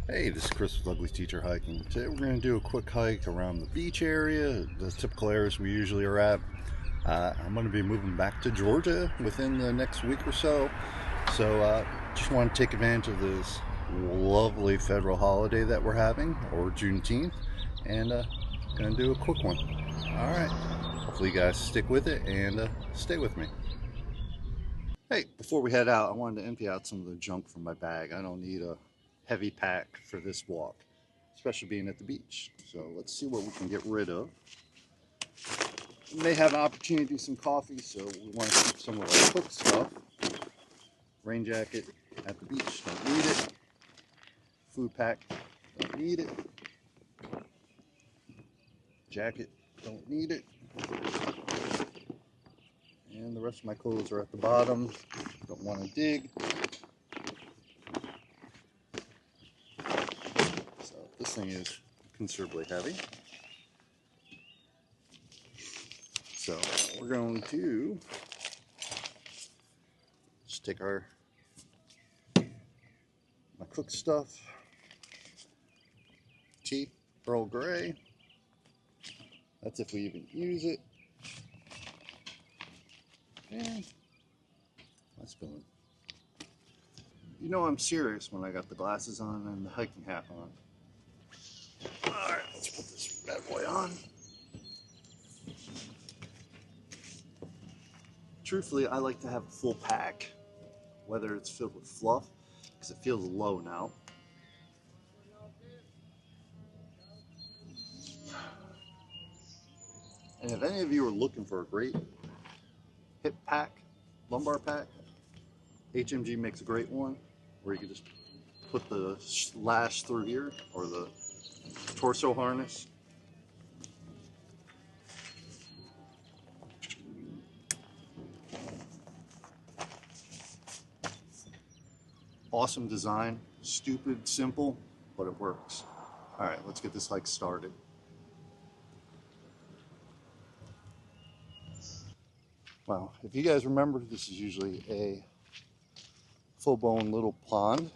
Hey, this is Chris with Ugly.Teacher.Hiking. Today we're going to do a quick hike around the beach area, the typical areas we usually are at. I'm going to be moving back to Georgia within the next week or so. So just want to take advantage of this lovely federal holiday that we're having, or Juneteenth, and going to do a quick one. Alright, hopefully you guys stick with it and stay with me. Hey, before we head out, I wanted to empty out some of the junk from my bag. I don't need a heavy pack for this walk, especially being at the beach. So let's see what we can get rid of. We may have an opportunity to do some coffee, so we want to keep some of our cooked stuff. Rain jacket at the beach, don't need it. Food pack, don't need it. Jacket, don't need it. And the rest of my clothes are at the bottom, don't want to dig. So this thing is considerably heavy. So we're going to just take my cooked stuff, tea, Earl Grey. That's if we even use it. And my spoon. You know I'm serious when I got the glasses on and the hiking hat on. Alright, let's put this bad boy on. Truthfully, I like to have a full pack, whether it's filled with fluff, because it feels low now. And if any of you are looking for a great hip pack, lumbar pack, HMG makes a great one, where you can just put the lash through here, or the torso harness. Awesome design, stupid, simple, but it works. All right, let's get this hike started. Wow, if you guys remember, this is usually a full-blown little pond.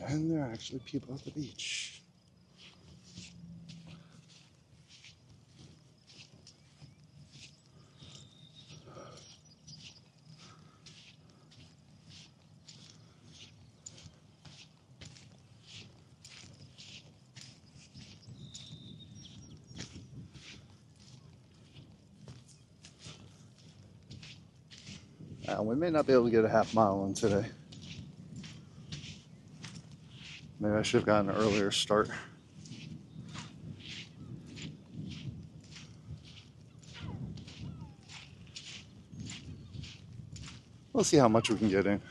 And there are actually people at the beach. We may not be able to get a half mile in today. Maybe I should have gotten an earlier start. We'll see how much we can get in.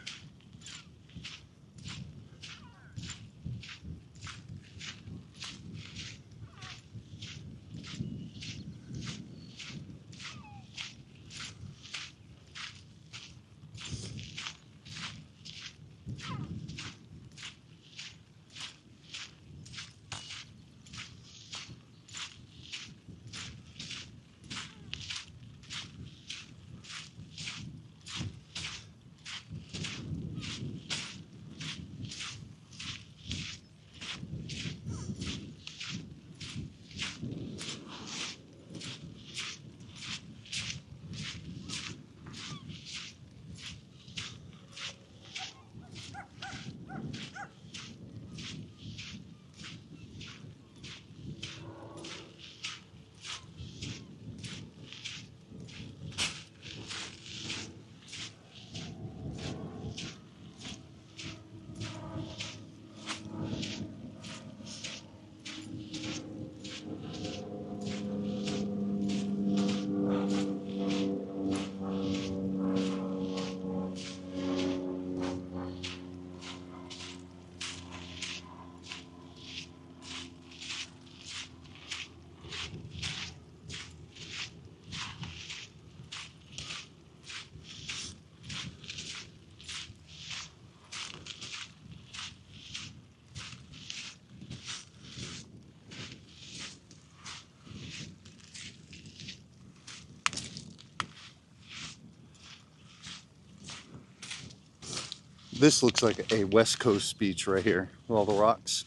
This looks like a West Coast beach right here with all the rocks.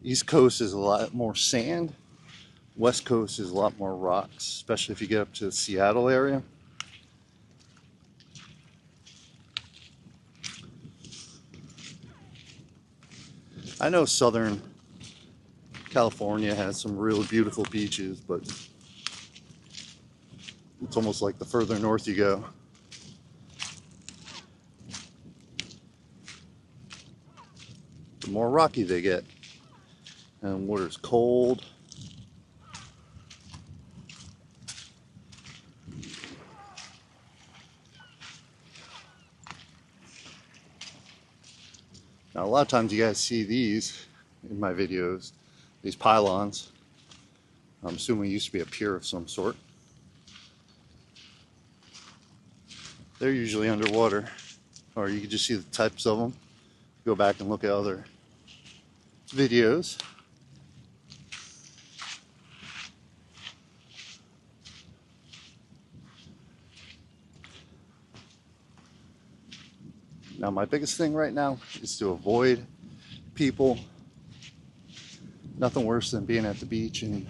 East Coast is a lot more sand. West Coast is a lot more rocks, especially if you get up to the Seattle area. I know Southern California has some really beautiful beaches, but it's almost like the further north you go. The more rocky they get. And water's cold. Now, a lot of times you guys see these in my videos, these pylons. I'm assuming it used to be a pier of some sort. They're usually underwater, or you can just see the types of them. Go back and look at other videos. Now, my biggest thing right now is to avoid people. Nothing worse than being at the beach and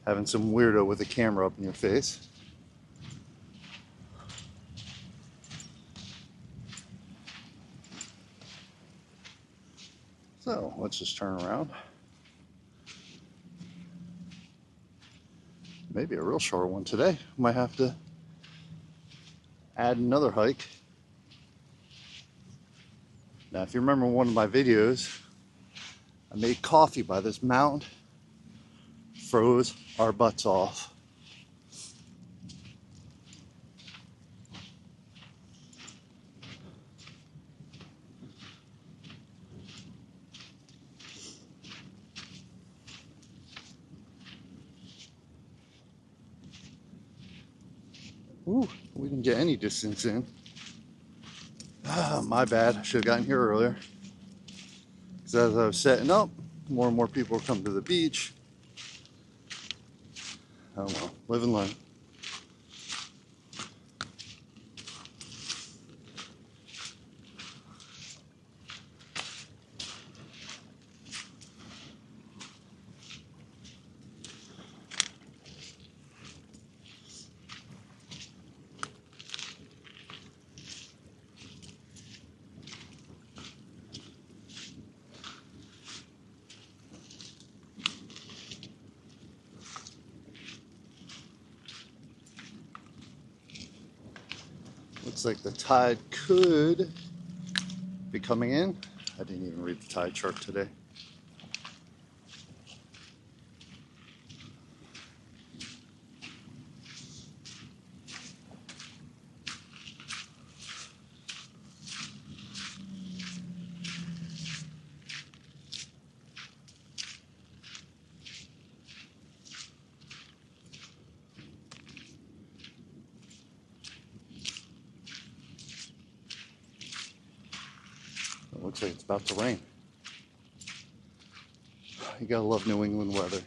having some weirdo with a camera up in your face. So let's just turn around. Maybe a real short one today. Might have to add another hike. Now, if you remember one of my videos, I made coffee by this mountain, froze our butts off. Ooh, we didn't get any distance in. Ah, my bad. I should have gotten here earlier. Because as I was setting up, more and more people were coming to the beach. Oh well, live and learn. Looks like the tide could be coming in. I didn't even read the tide chart today. It looks like it's about to rain. You gotta love New England weather.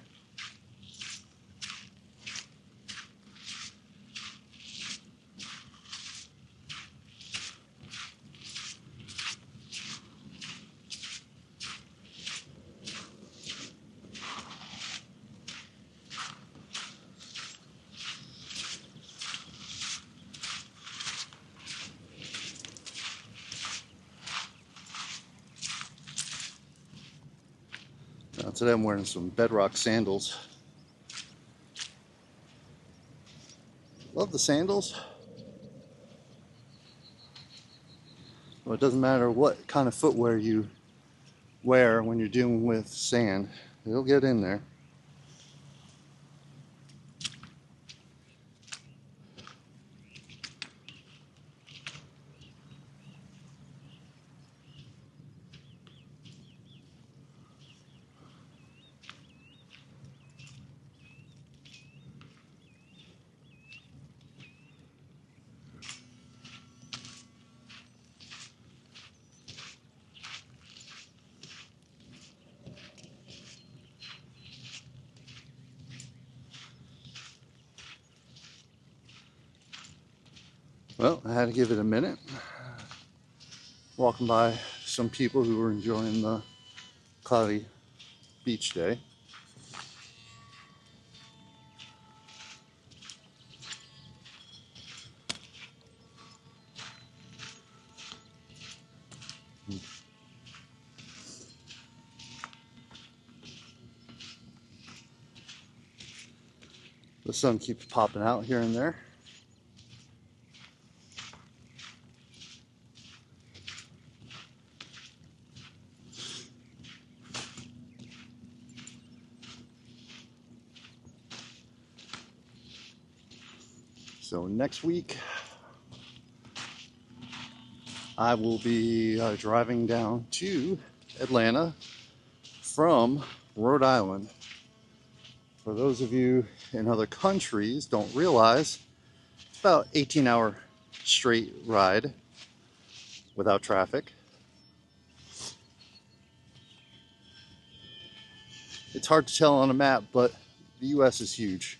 Now today I'm wearing some Bedrock sandals. Love the sandals. Well, it doesn't matter what kind of footwear you wear when you're dealing with sand, it'll get in there. Well, I had to give it a minute. walking by some people who were enjoying the cloudy beach day. The sun keeps popping out here and there. So next week, I will be driving down to Atlanta from Rhode Island. For those of you in other countries don't realize, it's about 18-hour straight ride without traffic. It's hard to tell on a map, but the US is huge.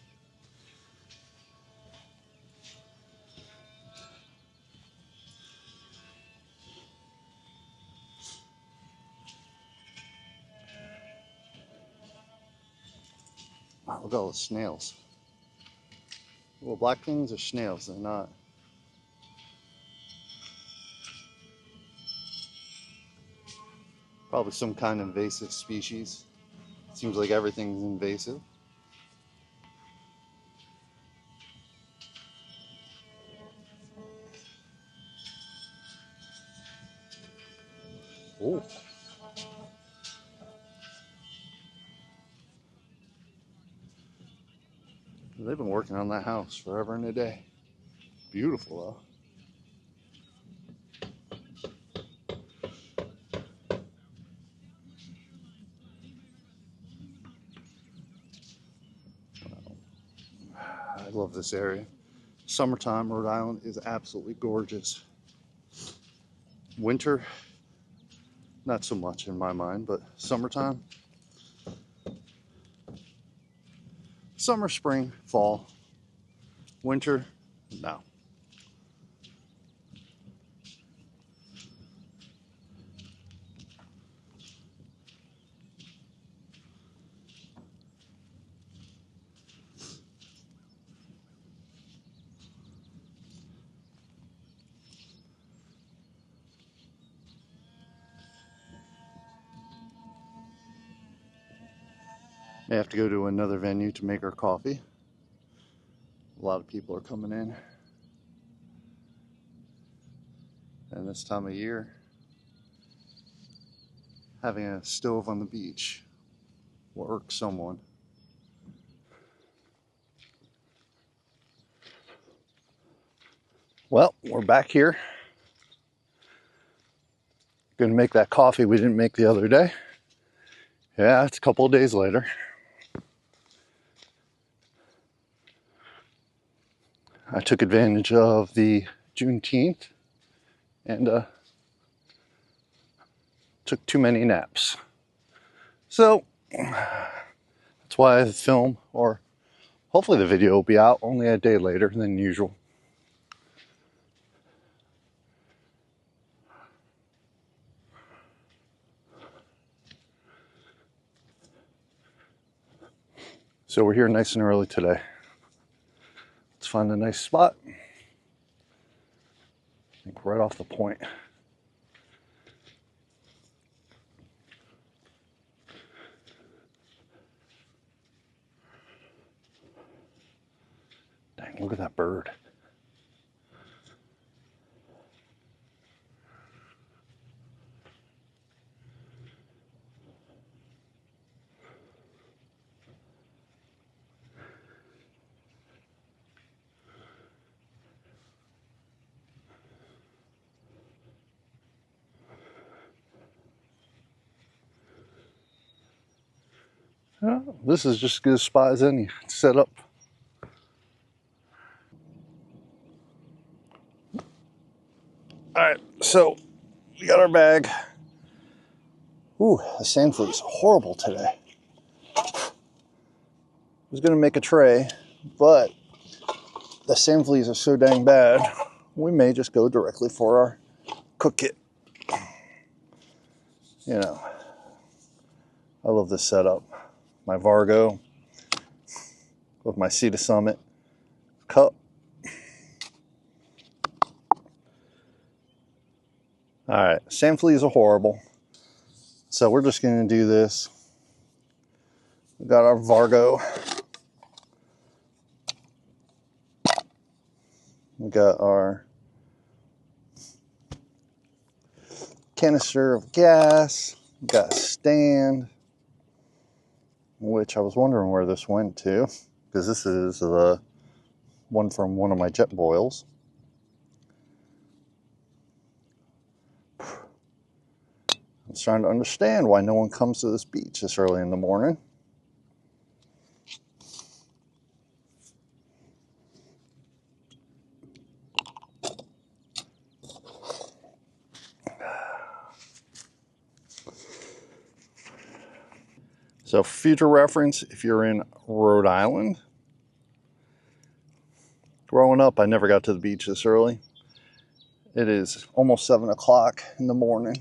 Wow, look at all the snails. Little black things are snails, they're not. Probably some kind of invasive species. Seems like everything's invasive. Oh. They've been working on that house forever and a day. Beautiful though. I love this area. Summertime, Rhode Island is absolutely gorgeous. Winter, not so much in my mind, but summertime. Summer, spring, fall. Winter, no. May have to go to another venue to make our coffee. A lot of people are coming in. And this time of year, having a stove on the beach will irk someone. Well, we're back here. Gonna make that coffee we didn't make the other day. Yeah, it's a couple of days later. I took advantage of the Juneteenth and took too many naps. So that's why the film, or hopefully the video, will be out only a day later than usual. So we're here nice and early today. Let's find a nice spot. I think right off the point. Dang, look at that bird. This is just as good a spot as any to set up. Alright, so we got our bag. Ooh, the sand flea is horrible today. I was going to make a tray, but the sand fleas are so dang bad, we may just go directly for our cook kit. you know, I love this setup. My Vargo with my Sea to Summit cup. All right, sand fleas are horrible. So we're just gonna do this. We got our Vargo. We got our canister of gas. We got a stand, which I was wondering where this went to, because this is the one from one of my Jetboils. I was trying to understand why no one comes to this beach this early in the morning. So for future reference, if you're in Rhode Island, growing up, I never got to the beach this early. It is almost 7 o'clock in the morning.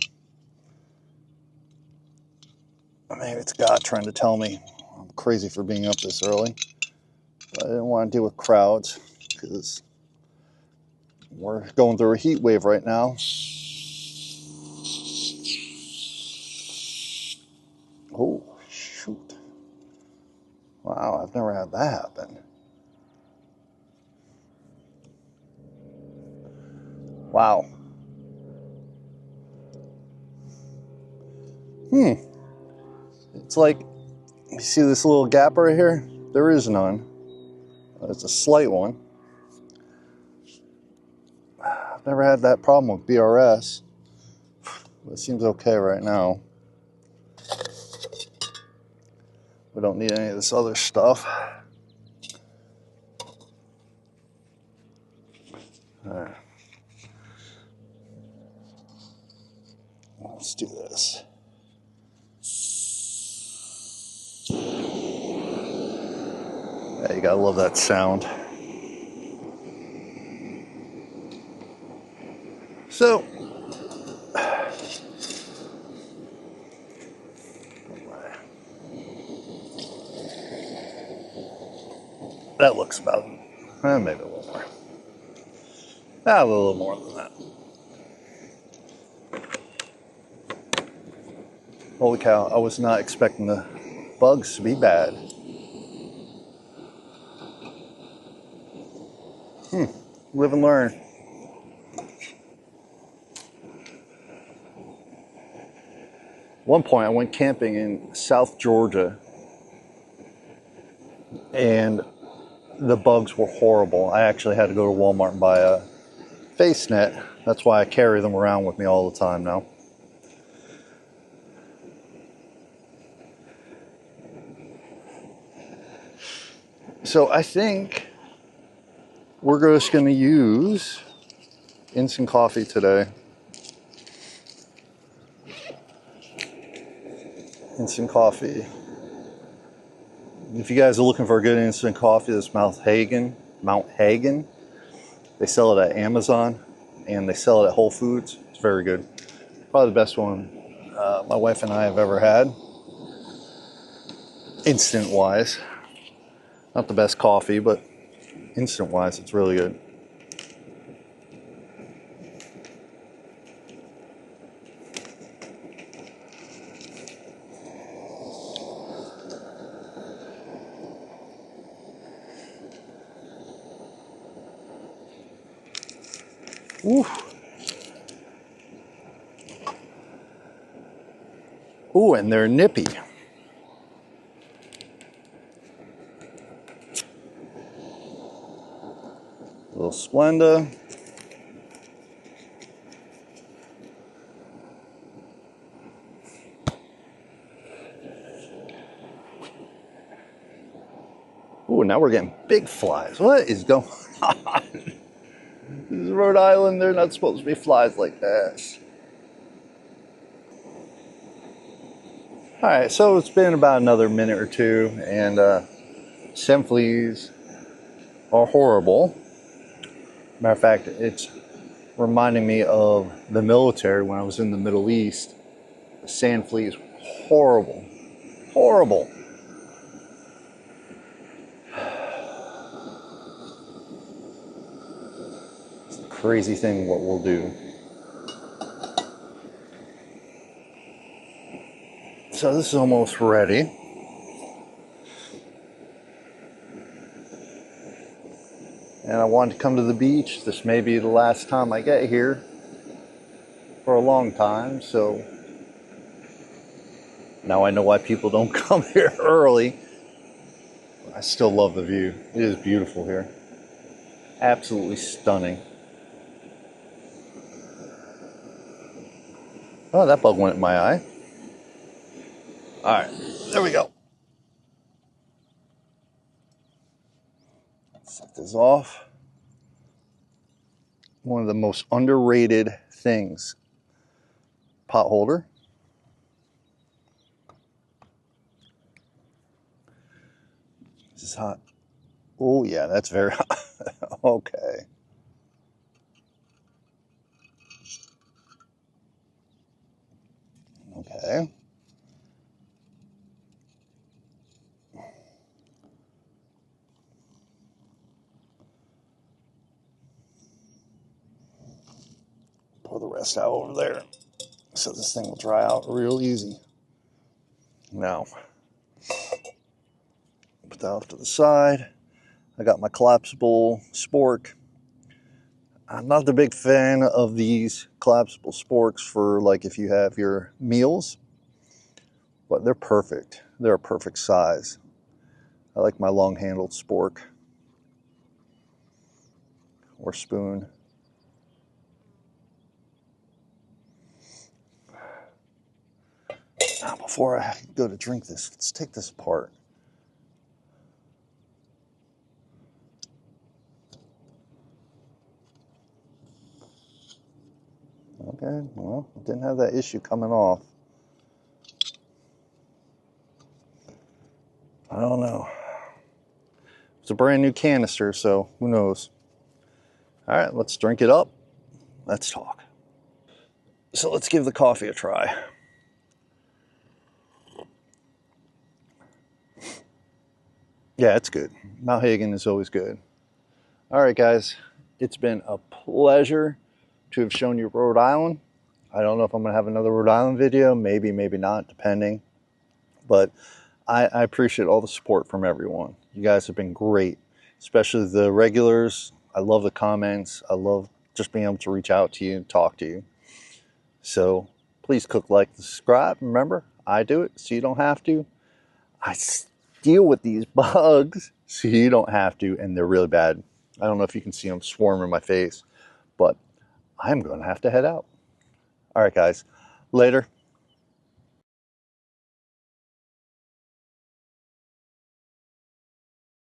Maybe it's God trying to tell me I'm crazy for being up this early. But I didn't want to deal with crowds because we're going through a heat wave right now. Oh, shoot. Wow, I've never had that happen. Wow. It's like, you see this little gap right here? There is none. It's a slight one. I've never had that problem with BRS. It seems okay right now. We don't need any of this other stuff. All right. Let's do this. Yeah, you gotta love that sound. So, that looks about, maybe a little more. A little more than that. Holy cow, I was not expecting the bugs to be bad. Live and learn. One point I went camping in South Georgia and the bugs were horrible. I actually had to go to Walmart and buy a face net. That's why I carry them around with me all the time now. So I think we're just going to use instant coffee today. Instant coffee. If you guys are looking for a good instant coffee, this Mount Hagen. They sell it at Amazon and they sell it at Whole Foods. It's very good. Probably the best one my wife and I have ever had. Instant wise. Not the best coffee, but instant wise, it's really good. Ooh. Ooh, and they're nippy. A little Splenda. Ooh, now we're getting big flies. What is going on? This is Rhode Island. They're not supposed to be flies like this. All right, so it's been about another minute or two, and sand fleas are horrible. Matter of fact, it's reminding me of the military when I was in the Middle East. sand flea is horrible. Horrible. It's a crazy thing what we'll do. So this is almost ready. And I wanted to come to the beach. This may be the last time I get here for a long time, so now I know why people don't come here early. I still love the view. It is beautiful here. Absolutely stunning. Oh, that bug went in my eye. All right, there we go. Set this off. One of the most underrated things. Pot holder. This is hot. Oh yeah, that's very hot. Okay. Okay. Pour the rest out over there so this thing will dry out real easy. Now, put that off to the side. I got my collapsible spork. I'm not the big fan of these collapsible sporks for like if you have your meals, but they're perfect. They're a perfect size. I like my long-handled spork or spoon. Now, before I go to drink this, let's take this apart. Okay, well, didn't have that issue coming off. I don't know. It's a brand new canister, so who knows? All right, let's drink it up. Let's talk. So let's give the coffee a try. Yeah, it's good. Mount Hagen is always good. All right, guys, it's been a pleasure to have shown you Rhode Island. I don't know if I'm going to have another Rhode Island video, maybe, maybe not, depending. But I appreciate all the support from everyone. You guys have been great, especially the regulars. I love the comments. I love just being able to reach out to you and talk to you. So please cook, like, subscribe. Remember, I do it so you don't have to. I deal with these bugs so you don't have to, and they're really bad. I don't know if you can see them swarming in my face, but I'm going to have to head out. All right, guys. Later.